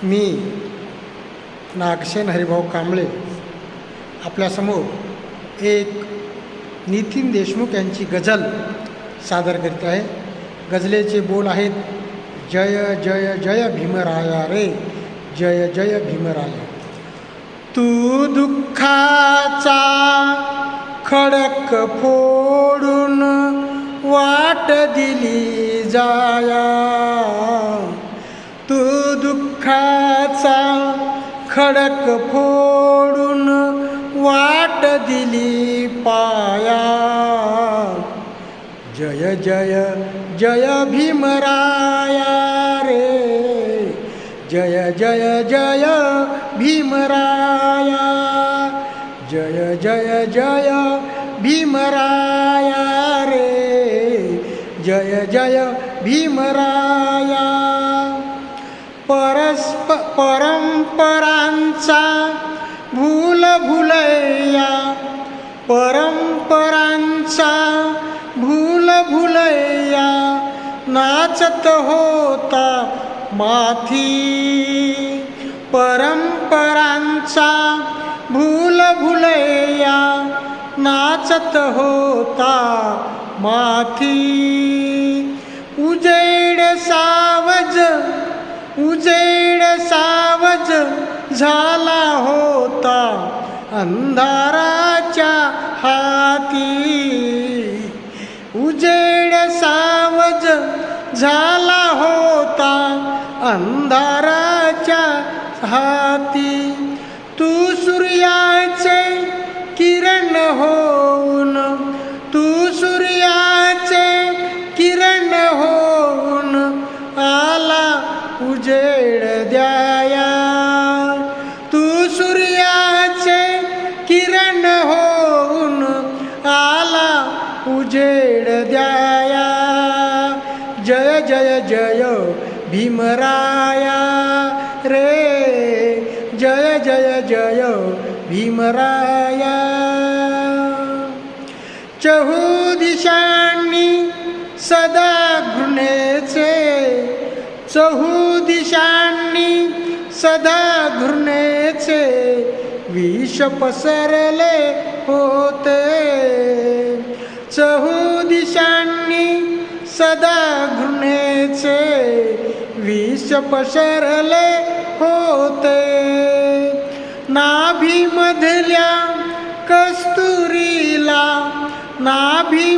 मी नागसेन हरिभाऊ कांबळे आपल्यासमोर एक नितीन देशमुख यांची गझल सादर करीत आहे. गझलेचे बोल आहेत, जय जय जय भीमराया रे, जय जय भीमराया. तू दुःखाचा खडक फोडून वाट दिली जाया, तू दुःखाचा खडक फोडून वाट दिली पाया. जय जय जय भीमराया रे, जय जय जय भीमराया, जय जय जय भीमराया रे, जय जय भीमराया. परंपरांचा भूल भुलैया, परंपरांचा भूल भुलैया नाचत होता माथी. परंपरांचा भूल भुलैया नाचत होता माथी. उजेड सावज, उजेड सावज झाला होता अंधाराच्या हाती. उजेड सावज झाला होता अंधाराच्या हाती. तू सूर्याचे किरण होऊन, तू सूर्याचे किरण होऊन आला उजेड द्याया. तू सूर्याचे किरण होऊन आला उजेड द्याया. जय जय जय भीमराया रे, जय जय जय भीमराया. चहू दिशांनी सदा घृणेचे, चहू दिशांनी सदा घृणेचे विष पसरले होते. चहू दिशांनी सदा घृणेचे विष पसरले होते. नाभीमधल्या कस्तुरीला, नाभी